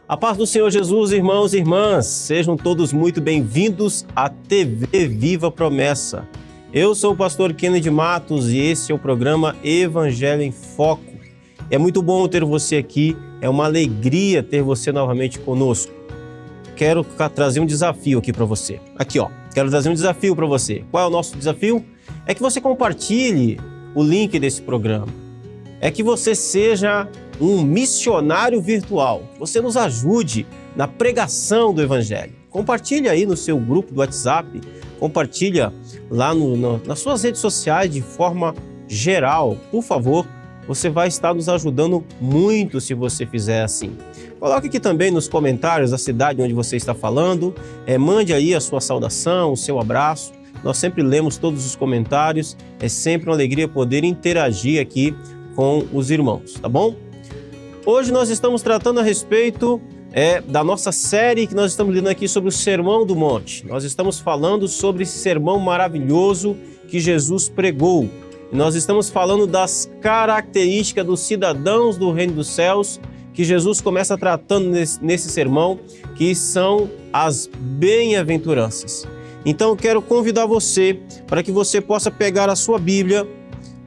A paz do Senhor Jesus, irmãos e irmãs, sejam todos muito bem-vindos à TV Viva Promessa. Eu sou o pastor Kennedy Matos e esse é o programa Evangelho em Foco. É muito bom ter você aqui, é uma alegria ter você novamente conosco. Quero trazer um desafio aqui para você. Quero trazer um desafio para você. Qual é o nosso desafio? É que você compartilhe o link desse programa. É que você seja um missionário virtual. Você nos ajude na pregação do Evangelho. Compartilhe aí no seu grupo do WhatsApp, compartilha lá nas suas redes sociais de forma geral. Por favor, você vai estar nos ajudando muito se você fizer assim. Coloque aqui também nos comentários a cidade onde você está falando, mande aí a sua saudação, o seu abraço. Nós sempre lemos todos os comentários, é sempre uma alegria poder interagir aqui com os irmãos, tá bom? Hoje nós estamos tratando a respeito da nossa série que nós estamos lendo aqui sobre o Sermão do Monte. Nós estamos falando sobre esse sermão maravilhoso que Jesus pregou. Nós estamos falando das características dos cidadãos do Reino dos Céus que Jesus começa tratando nesse sermão, que são as bem-aventuranças. Então eu quero convidar você para que você possa pegar a sua Bíblia,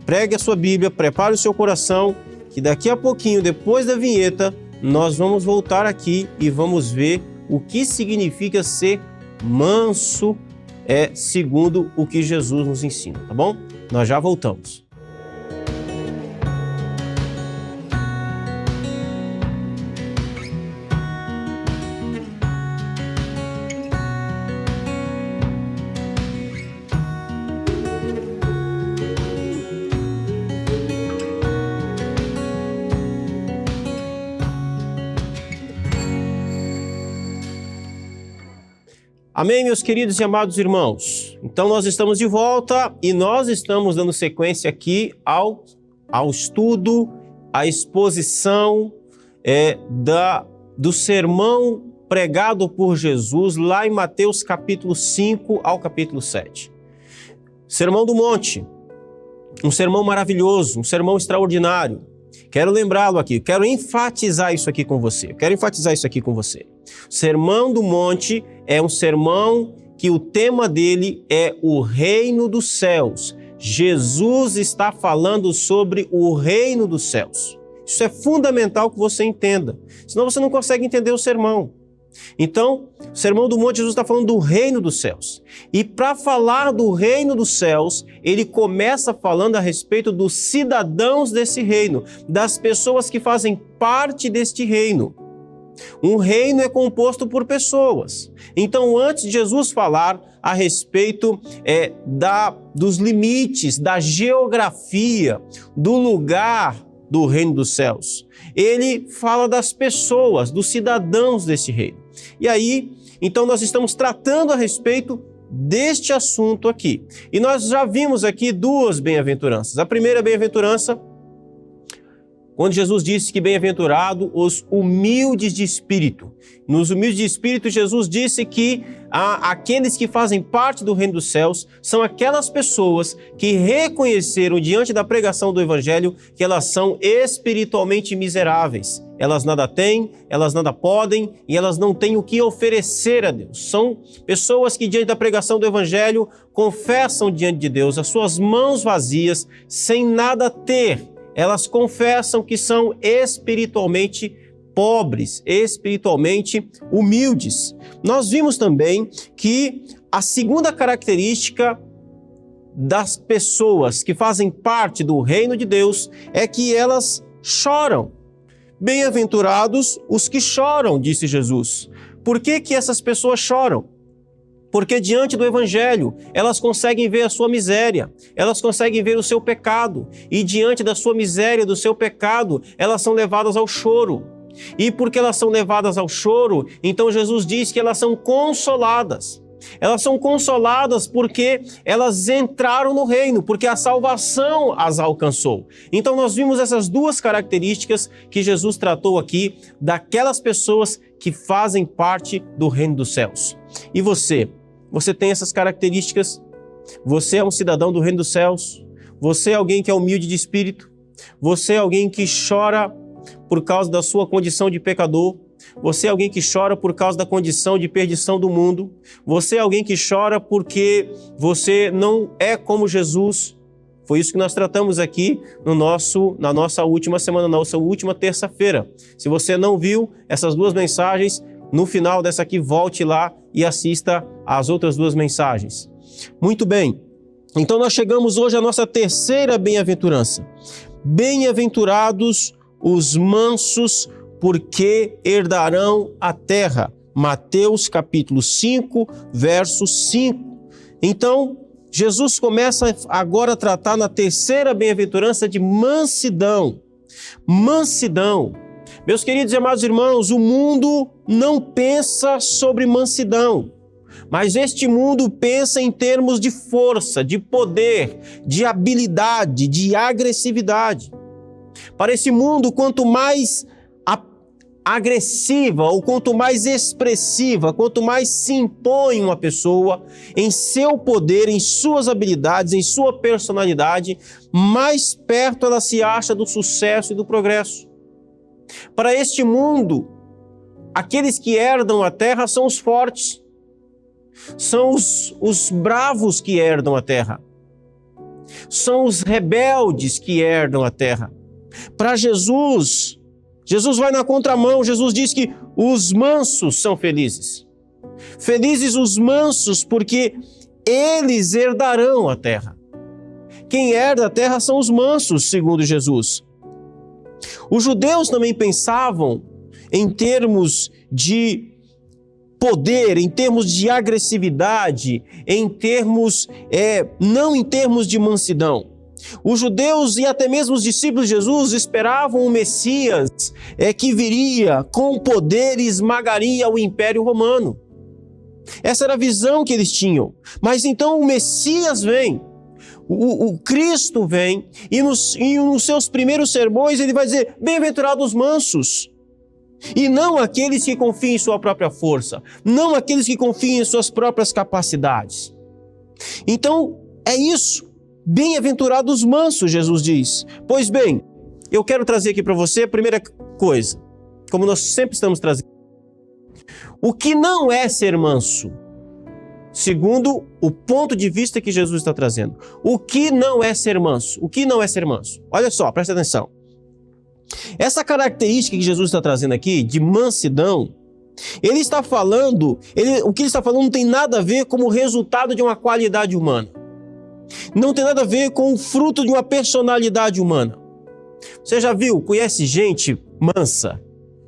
pregue a sua Bíblia, prepare o seu coração, que daqui a pouquinho, depois da vinheta, nós vamos voltar aqui e vamos ver o que significa ser manso, segundo o que Jesus nos ensina, tá bom? Nós já voltamos. Amém, meus queridos e amados irmãos? Então nós estamos de volta e nós estamos dando sequência aqui ao estudo, à exposição do sermão pregado por Jesus lá em Mateus capítulo 5 ao capítulo 7. Sermão do Monte, um sermão maravilhoso, um sermão extraordinário. Quero lembrá-lo aqui, quero enfatizar isso aqui com você. O Sermão do Monte é um sermão que o tema dele é o reino dos céus. Jesus está falando sobre o reino dos céus. Isso é fundamental que você entenda, senão você não consegue entender o sermão. Então, o Sermão do Monte, Jesus está falando do reino dos céus. E para falar do reino dos céus, ele começa falando a respeito dos cidadãos desse reino, das pessoas que fazem parte deste reino. Um reino é composto por pessoas. Então, antes de Jesus falar a respeito dos limites, da geografia, do lugar do reino dos céus, ele fala das pessoas, dos cidadãos desse reino. E aí, então nós estamos tratando a respeito deste assunto aqui. E nós já vimos aqui duas bem-aventuranças. A primeira bem-aventurança, quando Jesus disse que bem-aventurado os humildes de espírito. Nos humildes de espírito, Jesus disse que aqueles que fazem parte do reino dos céus são aquelas pessoas que reconheceram diante da pregação do Evangelho que elas são espiritualmente miseráveis. Elas nada têm, elas nada podem e elas não têm o que oferecer a Deus. São pessoas que diante da pregação do Evangelho confessam diante de Deus as suas mãos vazias, sem nada ter. Elas confessam que são espiritualmente pobres, espiritualmente humildes. Nós vimos também que a segunda característica das pessoas que fazem parte do reino de Deus é que elas choram. Bem-aventurados os que choram, disse Jesus. Por que essas pessoas choram? Porque diante do Evangelho, elas conseguem ver a sua miséria, elas conseguem ver o seu pecado, e diante da sua miséria, do seu pecado, elas são levadas ao choro. E porque elas são levadas ao choro, então Jesus diz que elas são consoladas. Elas são consoladas porque elas entraram no reino, porque a salvação as alcançou. Então nós vimos essas duas características que Jesus tratou aqui daquelas pessoas que fazem parte do reino dos céus. E você tem essas características? Você é um cidadão do reino dos céus? Você é alguém que é humilde de espírito? Você é alguém que chora por causa da sua condição de pecador? Você é alguém que chora por causa da condição de perdição do mundo. Você é alguém que chora porque você não é como Jesus. Foi isso que nós tratamos aqui na nossa última semana, na nossa última terça-feira. Se você não viu essas duas mensagens, no final dessa aqui, volte lá e assista às outras duas mensagens. Muito bem. Então nós chegamos hoje à nossa terceira bem-aventurança. Bem-aventurados os mansos, porque herdarão a terra. Mateus capítulo 5, verso 5. Então, Jesus começa agora a tratar na terceira bem-aventurança de mansidão. Mansidão. Meus queridos e amados irmãos, o mundo não pensa sobre mansidão, mas este mundo pensa em termos de força, de poder, de habilidade, de agressividade. Para esse mundo, quanto mais agressiva ou quanto mais expressiva, quanto mais se impõe uma pessoa em seu poder, em suas habilidades, em sua personalidade, mais perto ela se acha do sucesso e do progresso. Para este mundo, aqueles que herdam a terra são os fortes, são os bravos que herdam a terra, são os rebeldes que herdam a terra. Para Jesus vai na contramão. Jesus diz que os mansos são felizes. Felizes os mansos, porque eles herdarão a terra. Quem herda a terra são os mansos, segundo Jesus. Os judeus também pensavam em termos de poder, em termos de agressividade, não em termos de mansidão. Os judeus e até mesmo os discípulos de Jesus esperavam um Messias que viria com poder e esmagaria o Império Romano. Essa era a visão que eles tinham. Mas então o Messias vem, o Cristo vem, e nos seus primeiros sermões ele vai dizer: bem-aventurados os mansos. E não aqueles que confiam em sua própria força, não aqueles que confiam em suas próprias capacidades. Então, é isso. Bem-aventurados os mansos, Jesus diz. Pois bem, eu quero trazer aqui para você a primeira coisa, como nós sempre estamos trazendo. O que não é ser manso, segundo o ponto de vista que Jesus está trazendo. O que não é ser manso? O que não é ser manso? Olha só, presta atenção. Essa característica que Jesus está trazendo aqui, de mansidão, o que ele está falando não tem nada a ver com o resultado de uma qualidade humana. Não tem nada a ver com o fruto de uma personalidade humana. Você já viu, conhece gente mansa,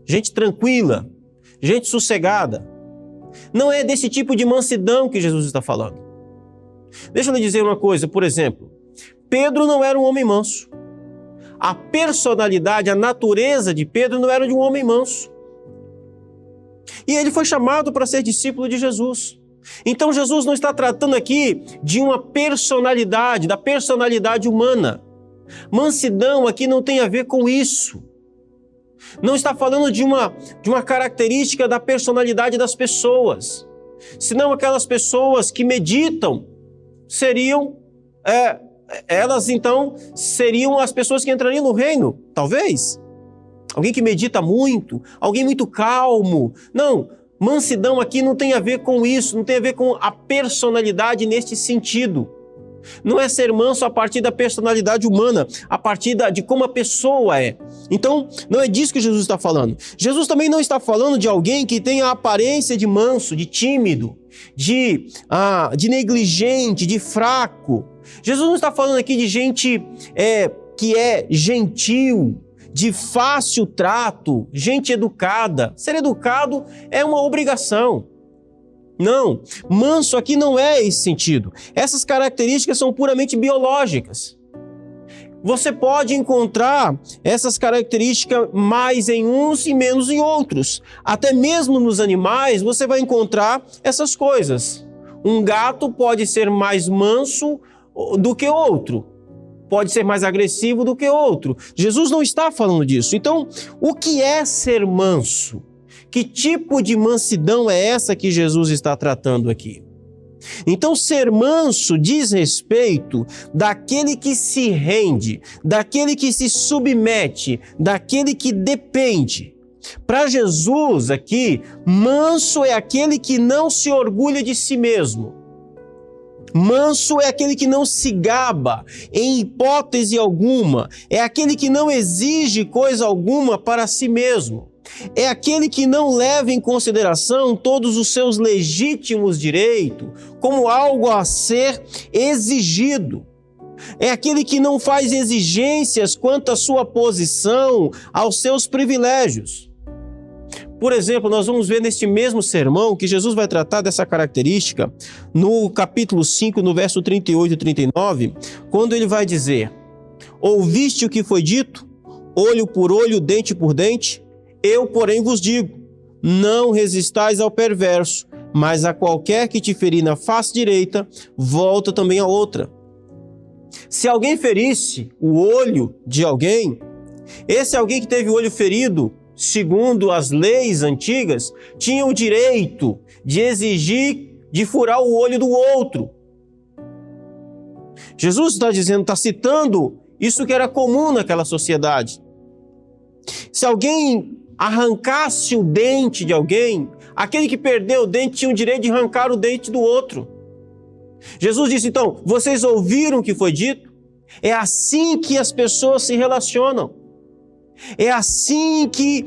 gente tranquila, gente sossegada? Não é desse tipo de mansidão que Jesus está falando. Deixa eu lhe dizer uma coisa, por exemplo, Pedro não era um homem manso. A personalidade, a natureza de Pedro não era de um homem manso. E ele foi chamado para ser discípulo de Jesus. Então Jesus não está tratando aqui de uma personalidade, da personalidade humana. Mansidão aqui não tem a ver com isso. Não está falando de uma característica da personalidade das pessoas. Senão aquelas pessoas que meditam elas então seriam as pessoas que entrariam no reino, talvez. Alguém que medita muito, alguém muito calmo. Não, mansidão aqui não tem a ver com isso, não tem a ver com a personalidade neste sentido. Não é ser manso a partir da personalidade humana, a partir de como a pessoa é. Então, não é disso que Jesus está falando. Jesus também não está falando de alguém que tem a aparência de manso, de tímido, de negligente, de fraco. Jesus não está falando aqui de gente que é gentil, de fácil trato, gente educada. Ser educado é uma obrigação. Não, manso aqui não é esse sentido. Essas características são puramente biológicas. Você pode encontrar essas características mais em uns e menos em outros. Até mesmo nos animais você vai encontrar essas coisas. Um gato pode ser mais manso do que outro. Pode ser mais agressivo do que outro. Jesus não está falando disso. Então, o que é ser manso? Que tipo de mansidão é essa que Jesus está tratando aqui? Então, ser manso diz respeito daquele que se rende, daquele que se submete, daquele que depende. Para Jesus aqui, manso é aquele que não se orgulha de si mesmo. Manso é aquele que não se gaba em hipótese alguma. É aquele que não exige coisa alguma para si mesmo. É aquele que não leva em consideração todos os seus legítimos direitos como algo a ser exigido. É aquele que não faz exigências quanto à sua posição, aos seus privilégios. Por exemplo, nós vamos ver neste mesmo sermão que Jesus vai tratar dessa característica no capítulo 5, no verso 38 e 39, quando ele vai dizer: ouviste o que foi dito? Olho por olho, dente por dente? Eu, porém, vos digo, não resistais ao perverso, mas a qualquer que te ferir na face direita, volta também a outra. Se alguém ferisse o olho de alguém, esse alguém que teve o olho ferido, segundo as leis antigas, tinha o direito de exigir de furar o olho do outro. Jesus está dizendo, está citando isso que era comum naquela sociedade. Se alguém arrancasse o dente de alguém, aquele que perdeu o dente tinha o direito de arrancar o dente do outro. Jesus disse, então, vocês ouviram o que foi dito? É assim que as pessoas se relacionam. É assim que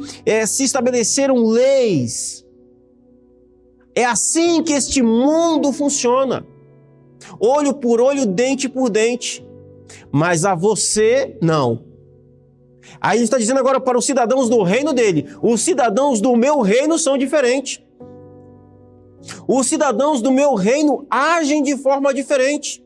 se estabeleceram leis. É assim que este mundo funciona. Olho por olho, dente por dente. Mas a você, não. Aí ele está dizendo agora para os cidadãos do reino dele. Os cidadãos do meu reino são diferentes. Os cidadãos do meu reino agem de forma diferente.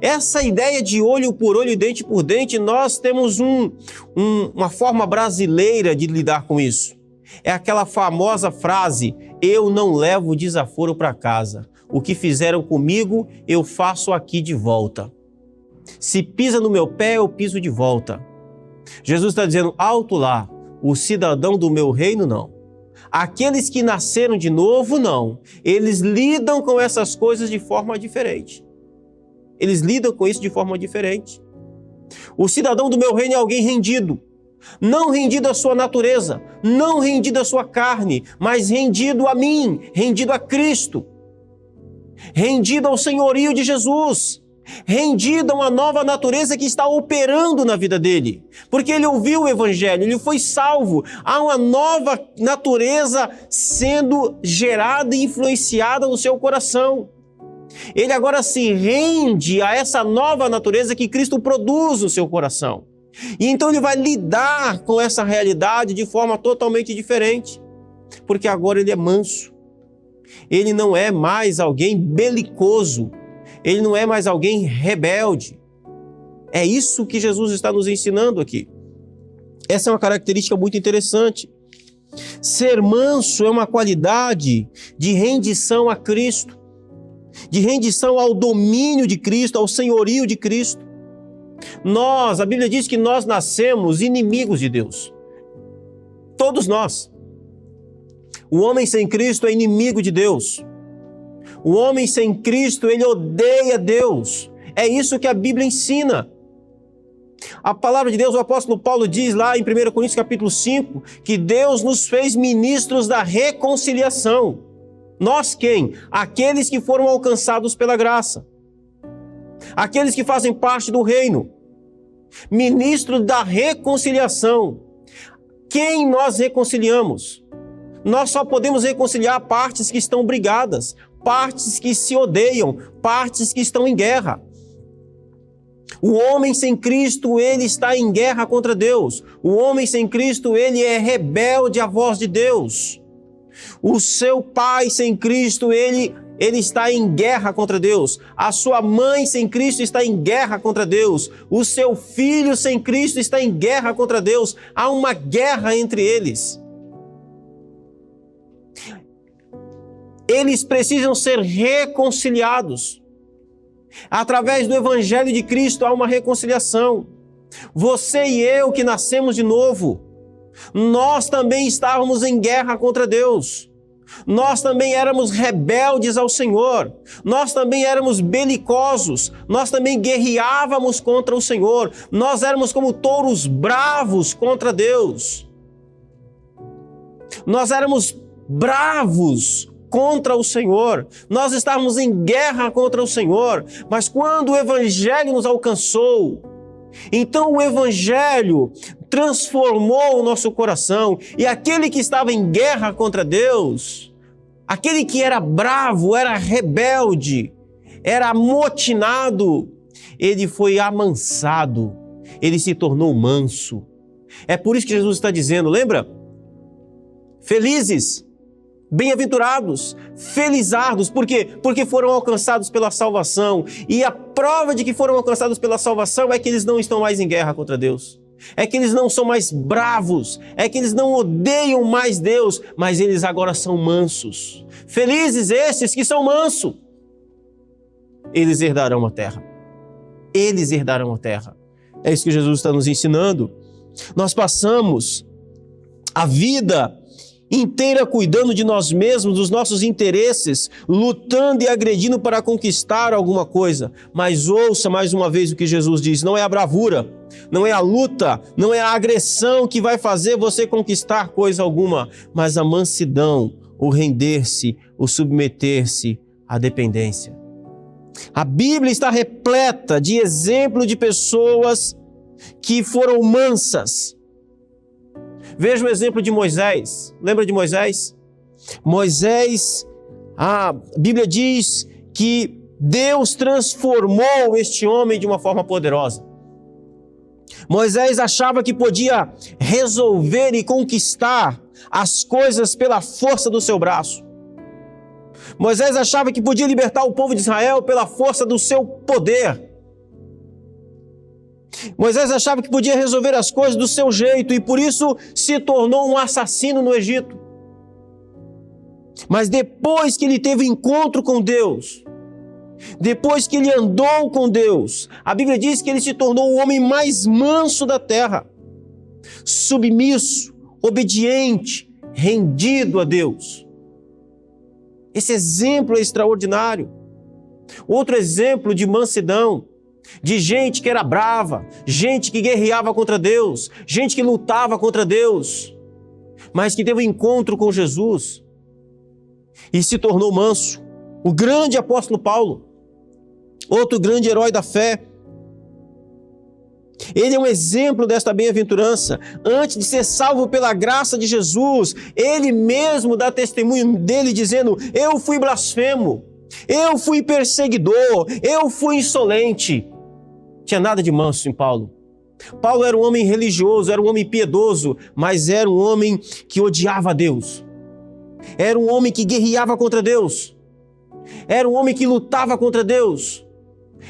Essa ideia de olho por olho e dente por dente, nós temos uma forma brasileira de lidar com isso. É aquela famosa frase, eu não levo desaforo para casa. O que fizeram comigo, eu faço aqui de volta. Se pisa no meu pé, eu piso de volta. Jesus está dizendo, alto lá, o cidadão do meu reino não. Aqueles que nasceram de novo, não. Eles lidam com essas coisas de forma diferente. Eles lidam com isso de forma diferente. O cidadão do meu reino é alguém rendido. Não rendido à sua natureza, não rendido à sua carne, mas rendido a mim, rendido a Cristo. Rendido ao senhorio de Jesus. Rendido a uma nova natureza que está operando na vida dele. Porque ele ouviu o evangelho, ele foi salvo. Há uma nova natureza sendo gerada e influenciada no seu coração. Ele agora se rende a essa nova natureza que Cristo produz no seu coração. E então ele vai lidar com essa realidade de forma totalmente diferente. Porque agora ele é manso. Ele não é mais alguém belicoso. Ele não é mais alguém rebelde. É isso que Jesus está nos ensinando aqui. Essa é uma característica muito interessante. Ser manso é uma qualidade de rendição a Cristo, de rendição ao domínio de Cristo, ao senhorio de Cristo. A Bíblia diz que nós nascemos inimigos de Deus. Todos nós. O homem sem Cristo é inimigo de Deus. O homem sem Cristo, ele odeia Deus. É isso que a Bíblia ensina. A palavra de Deus, o apóstolo Paulo diz lá em 1 Coríntios capítulo 5, que Deus nos fez ministros da reconciliação. Nós quem? Aqueles que foram alcançados pela graça. Aqueles que fazem parte do reino. Ministro da reconciliação. Quem nós reconciliamos? Nós só podemos reconciliar partes que estão brigadas, partes que se odeiam, partes que estão em guerra. O homem sem Cristo, ele está em guerra contra Deus. O homem sem Cristo, ele é rebelde à voz de Deus. O seu pai sem Cristo, ele está em guerra contra Deus. A sua mãe sem Cristo está em guerra contra Deus. O seu filho sem Cristo está em guerra contra Deus. Há uma guerra entre eles. Eles precisam ser reconciliados. Através do Evangelho de Cristo há uma reconciliação. Você e eu que nascemos de novo, nós também estávamos em guerra contra Deus. Nós também éramos rebeldes ao Senhor. Nós também éramos belicosos. Nós também guerreávamos contra o Senhor. Nós éramos como touros bravos contra Deus. Nós éramos bravos contra o Senhor. Nós estávamos em guerra contra o Senhor. Mas quando o Evangelho nos alcançou, então o Evangelho transformou o nosso coração. E aquele que estava em guerra contra Deus, aquele que era bravo, era rebelde, era amotinado, ele foi amansado, ele se tornou manso. É por isso que Jesus está dizendo, lembra? Felizes, bem-aventurados, felizardos. Por quê? Porque foram alcançados pela salvação. E a prova de que foram alcançados pela salvação é que eles não estão mais em guerra contra Deus. É que eles não são mais bravos. É que eles não odeiam mais Deus, mas eles agora são mansos. Felizes esses que são mansos. Eles herdarão a terra. Eles herdarão a terra. É isso que Jesus está nos ensinando. Nós passamos a vida inteira cuidando de nós mesmos, dos nossos interesses, lutando e agredindo para conquistar alguma coisa. Mas ouça mais uma vez o que Jesus diz: não é a bravura, não é a luta, não é a agressão que vai fazer você conquistar coisa alguma, mas a mansidão, o render-se, o submeter-se à dependência. A Bíblia está repleta de exemplos de pessoas que foram mansas. Veja o exemplo de Moisés. Lembra de Moisés? Moisés, a Bíblia diz que Deus transformou este homem de uma forma poderosa. Moisés achava que podia resolver e conquistar as coisas pela força do seu braço. Moisés achava que podia libertar o povo de Israel pela força do seu poder. Moisés achava que podia resolver as coisas do seu jeito e por isso se tornou um assassino no Egito. Mas depois que ele teve encontro com Deus, depois que ele andou com Deus, a Bíblia diz que ele se tornou o homem mais manso da terra, submisso, obediente, rendido a Deus. Esse exemplo é extraordinário. Outro exemplo de mansidão, de gente que era brava, gente que guerreava contra Deus, gente que lutava contra Deus, mas que teve um encontro com Jesus e se tornou manso. O grande apóstolo Paulo, outro grande herói da fé. Ele é um exemplo desta bem-aventurança. Antes de ser salvo pela graça de Jesus, ele mesmo dá testemunho dele dizendo: eu fui blasfemo, eu fui perseguidor, eu fui insolente. Tinha nada de manso em Paulo. Paulo era um homem religioso, era um homem piedoso, mas era um homem que odiava a Deus. Era um homem que guerreava contra Deus. Era um homem que lutava contra Deus.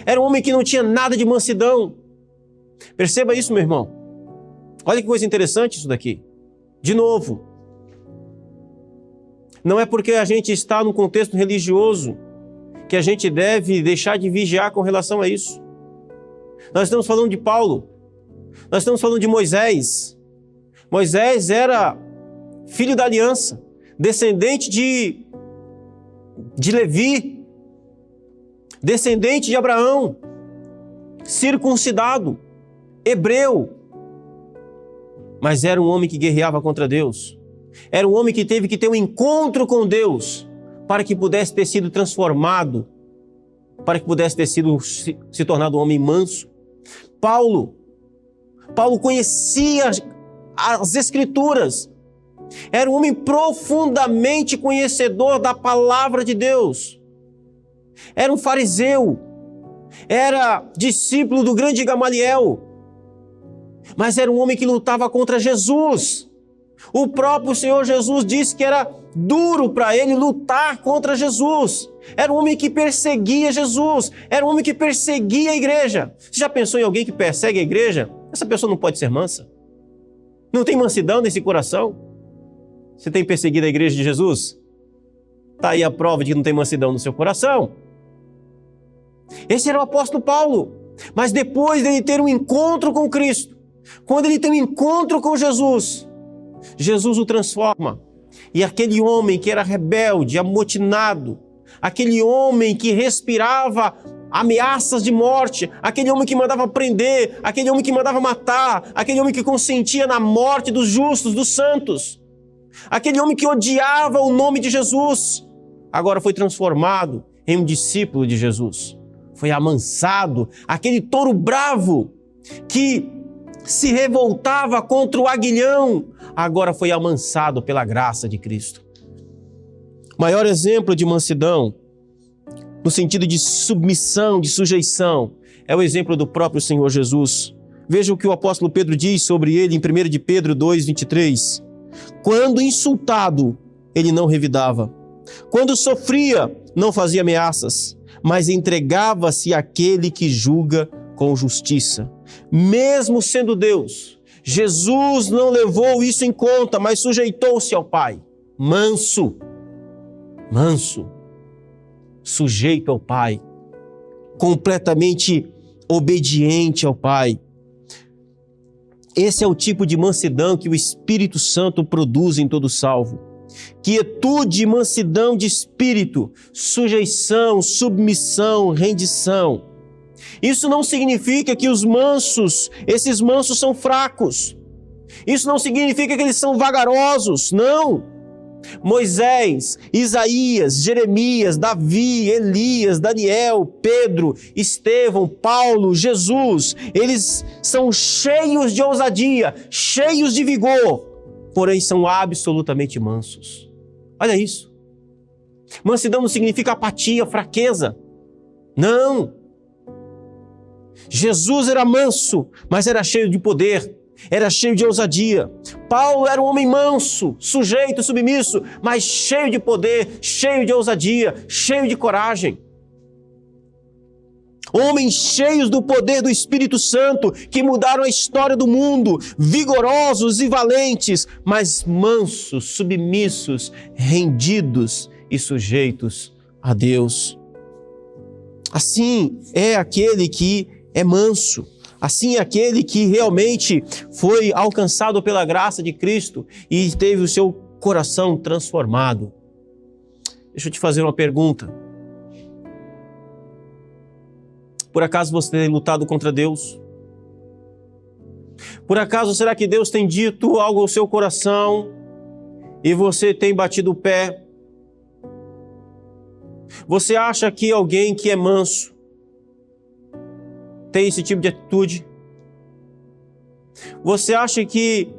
Era um homem que não tinha nada de mansidão. Perceba isso, meu irmão. Olha que coisa interessante isso daqui. De novo, não é porque a gente está num contexto religioso que a gente deve deixar de vigiar com relação a isso. Nós estamos falando de Paulo. Nós estamos falando de Moisés. Moisés era filho da aliança, descendente de Levi, descendente de Abraão, circuncidado, hebreu. Mas era um homem que guerreava contra Deus. Era um homem que teve que ter um encontro com Deus para que pudesse ter sido transformado, para que pudesse ter sido se tornado um homem manso. Paulo conhecia as Escrituras. Era um homem profundamente conhecedor da palavra de Deus. Era um fariseu. Era discípulo do grande Gamaliel. Mas era um homem que lutava contra Jesus. O próprio Senhor Jesus disse que era duro para ele lutar contra Jesus. Era um homem que perseguia Jesus. Era um homem que perseguia a igreja. Você já pensou em alguém que persegue a igreja? Essa pessoa não pode ser mansa. Não tem mansidão nesse coração. Você tem perseguido a igreja de Jesus? Está aí a prova de que não tem mansidão no seu coração. Esse era o apóstolo Paulo. Mas depois dele ter um encontro com Cristo, quando ele tem um encontro com Jesus, Jesus o transforma. E aquele homem que era rebelde, amotinado, aquele homem que respirava ameaças de morte, aquele homem que mandava prender, aquele homem que mandava matar, aquele homem que consentia na morte dos justos, dos santos, Aquele homem que odiava o nome de Jesus, agora foi transformado em um discípulo de Jesus. Foi amansado. Aquele touro bravo que se revoltava contra o aguilhão, agora foi amansado pela graça de Cristo. Maior exemplo de mansidão, no sentido de submissão, de sujeição, é o exemplo do próprio Senhor Jesus. Veja o que o apóstolo Pedro diz sobre ele em 1 de Pedro 2:23. Quando insultado, ele não revidava. Quando sofria, não fazia ameaças, mas entregava-se àquele que julga com justiça. Mesmo sendo Deus, Jesus não levou isso em conta, mas sujeitou-se ao Pai. Manso, sujeito ao Pai, completamente obediente ao Pai. Esse é o tipo de mansidão que o Espírito Santo produz em todo salvo. Quietude e mansidão de espírito, sujeição, submissão, rendição. Isso não significa que esses mansos são fracos. Isso não significa que eles são vagarosos, não. Moisés, Isaías, Jeremias, Davi, Elias, Daniel, Pedro, Estevão, Paulo, Jesus, eles são cheios de ousadia, cheios de vigor, porém são absolutamente mansos. Olha isso. Mansidão não significa apatia, fraqueza. Não. Jesus era manso, mas era cheio de poder, era cheio de ousadia. Paulo era um homem manso, sujeito, submisso, mas cheio de poder, cheio de ousadia, cheio de coragem. Homens cheios do poder do Espírito Santo, que mudaram a história do mundo, vigorosos e valentes, mas mansos, submissos, rendidos e sujeitos a Deus. Assim é aquele que é manso. Assim é aquele que realmente foi alcançado pela graça de Cristo e teve o seu coração transformado. Deixa eu te fazer uma pergunta. Por acaso você tem lutado contra Deus? Por acaso será que Deus tem dito algo ao seu coração e você tem batido o pé? Você acha que alguém que é manso tem esse tipo de atitude? Você acha que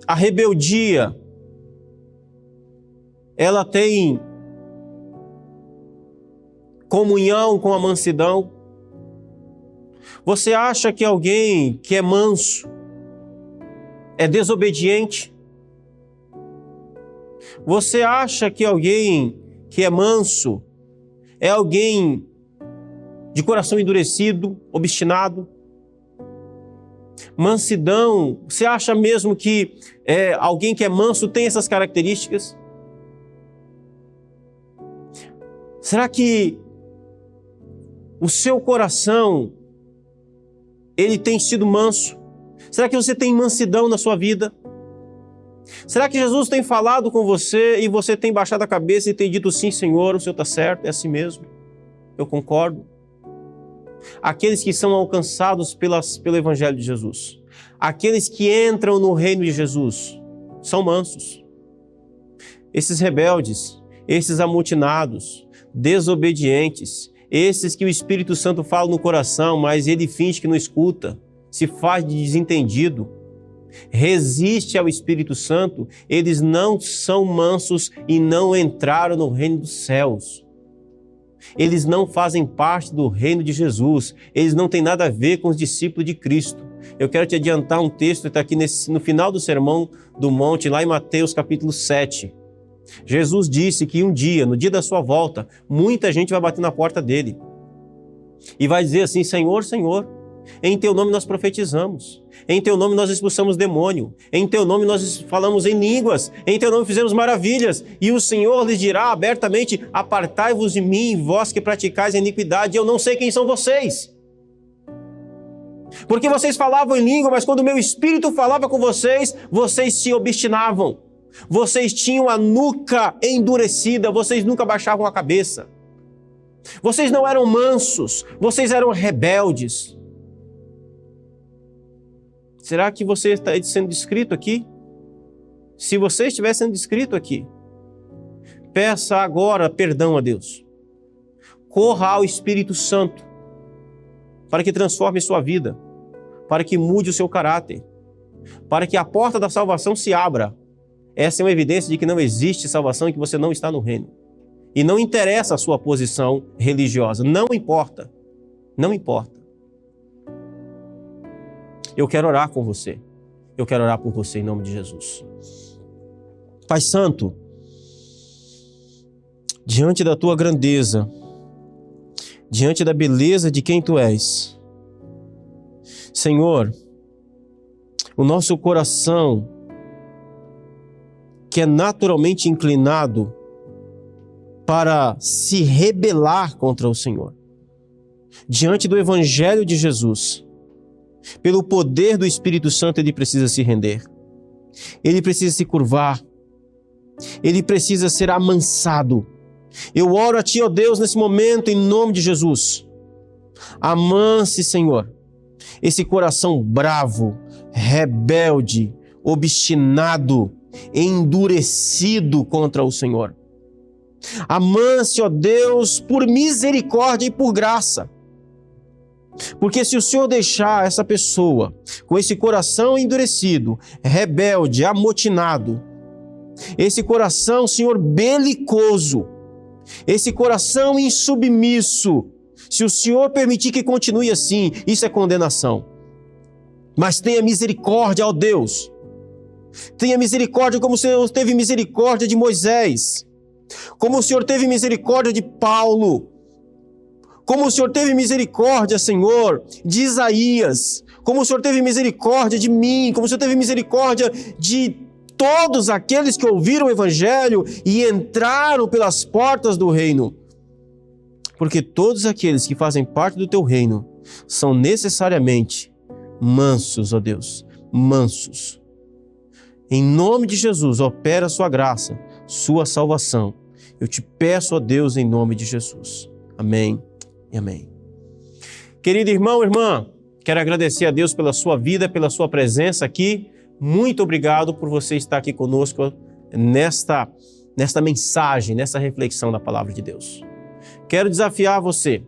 a rebeldia ela tem comunhão com a mansidão? Você acha que alguém que é manso é desobediente? Você acha que alguém que é manso é alguém de coração endurecido, obstinado? Mansidão, você acha mesmo que alguém que é manso tem essas características? Será que o seu coração ele tem sido manso? Será que você tem mansidão na sua vida? Será que Jesus tem falado com você e você tem baixado a cabeça e tem dito sim, Senhor, o Senhor está certo, é assim mesmo, eu concordo? Aqueles que são alcançados pelo Evangelho de Jesus, aqueles que entram no reino de Jesus, são mansos. Esses rebeldes, esses amotinados, desobedientes, esses que o Espírito Santo fala no coração, mas ele finge que não escuta, se faz de desentendido, resiste ao Espírito Santo, eles não são mansos e não entraram no reino dos céus. Eles não fazem parte do reino de Jesus, eles não têm nada a ver com os discípulos de Cristo. Eu quero te adiantar um texto que está aqui no final do Sermão do Monte, lá em Mateus capítulo 7. Jesus disse que um dia, no dia da sua volta, muita gente vai bater na porta dele e vai dizer assim: Senhor, Senhor, em teu nome nós profetizamos, em teu nome nós expulsamos demônio, em teu nome nós falamos em línguas, em teu nome fizemos maravilhas. E o Senhor lhes dirá abertamente: apartai-vos de mim, vós que praticais a iniquidade, eu não sei quem são vocês. Porque vocês falavam em língua, mas quando o meu Espírito falava com vocês, vocês se obstinavam. Vocês tinham a nuca endurecida, vocês nunca baixavam a cabeça. Vocês não eram mansos, vocês eram rebeldes. Será que você está sendo descrito aqui? Se você estiver sendo descrito aqui, peça agora perdão a Deus. Corra ao Espírito Santo para que transforme sua vida, para que mude o seu caráter, para que a porta da salvação se abra. Essa é uma evidência de que não existe salvação e que você não está no reino. E não interessa a sua posição religiosa, não importa, não importa. Eu quero orar com você, eu quero orar por você em nome de Jesus. Pai Santo, diante da tua grandeza, diante da beleza de quem tu és, Senhor, o nosso coração, que é naturalmente inclinado para se rebelar contra o Senhor, diante do Evangelho de Jesus, pelo poder do Espírito Santo, ele precisa se render, ele precisa se curvar, ele precisa ser amansado. Eu oro a Ti, ó Deus, nesse momento, em nome de Jesus. Amanse, Senhor, esse coração bravo, rebelde, obstinado, endurecido contra o Senhor. Amanse, ó Deus, por misericórdia e por graça. Porque se o Senhor deixar essa pessoa com esse coração endurecido, rebelde, amotinado, esse coração, Senhor, belicoso, esse coração insubmisso, se o Senhor permitir que continue assim, isso é condenação. Mas tenha misericórdia, ó Deus. Tenha misericórdia como o Senhor teve misericórdia de Moisés, como o Senhor teve misericórdia de Paulo, como o Senhor teve misericórdia, Senhor, de Isaías, como o Senhor teve misericórdia de mim, como o Senhor teve misericórdia de todos aqueles que ouviram o Evangelho e entraram pelas portas do reino. Porque todos aqueles que fazem parte do teu reino são necessariamente mansos, ó Deus, mansos. Em nome de Jesus, opera a sua graça, sua salvação. Eu te peço, ó Deus, em nome de Jesus. Amém e amém. Querido irmão, irmã, quero agradecer a Deus pela sua vida, pela sua presença aqui. Muito obrigado por você estar aqui conosco nesta mensagem, nessa reflexão da palavra de Deus. Quero desafiar você.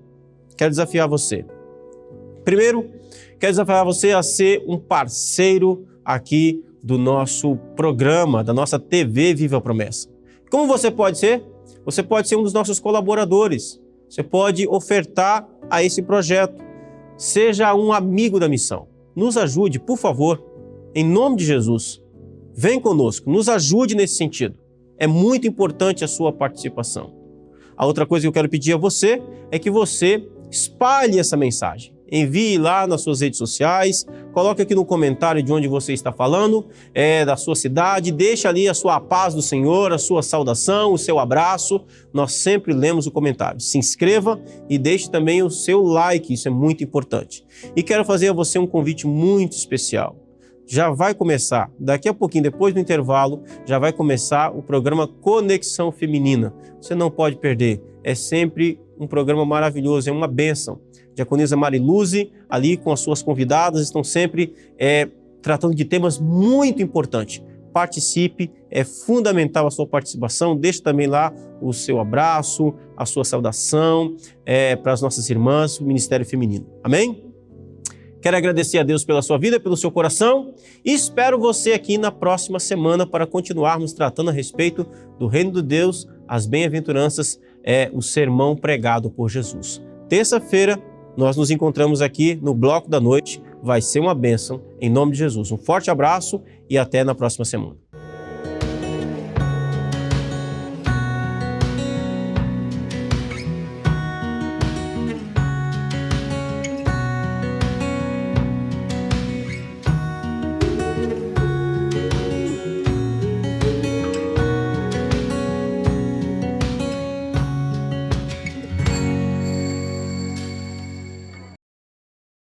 Primeiro, quero desafiar você a ser um parceiro aqui do nosso programa, da nossa TV Viva a Promessa. Como você pode ser? Você pode ser um dos nossos colaboradores. Você pode ofertar a esse projeto. Seja um amigo da missão. Nos ajude, por favor, em nome de Jesus. Vem conosco, nos ajude nesse sentido. É muito importante a sua participação. A outra coisa que eu quero pedir a você é que você espalhe essa mensagem. Envie lá nas suas redes sociais, coloque aqui no comentário de onde você está falando, da sua cidade, deixe ali a sua paz do Senhor, a sua saudação, o seu abraço. Nós sempre lemos o comentário. Se inscreva e deixe também o seu like, isso é muito importante. E quero fazer a você um convite muito especial. Já vai começar, daqui a pouquinho, depois do intervalo, já vai começar o programa Conexão Feminina. Você não pode perder, é sempre um programa maravilhoso, é uma bênção. Diaconisa Mariluze, ali com as suas convidadas, estão sempre tratando de temas muito importantes. Participe, é fundamental a sua participação. Deixe também lá o seu abraço, a sua saudação para as nossas irmãs, o Ministério Feminino. Amém? Quero agradecer a Deus pela sua vida, pelo seu coração e espero você aqui na próxima semana para continuarmos tratando a respeito do Reino de Deus, as bem-aventuranças, o sermão pregado por Jesus. Terça-feira, nós nos encontramos aqui no Bloco da Noite. Vai ser uma bênção, em nome de Jesus. Um forte abraço e até na próxima semana.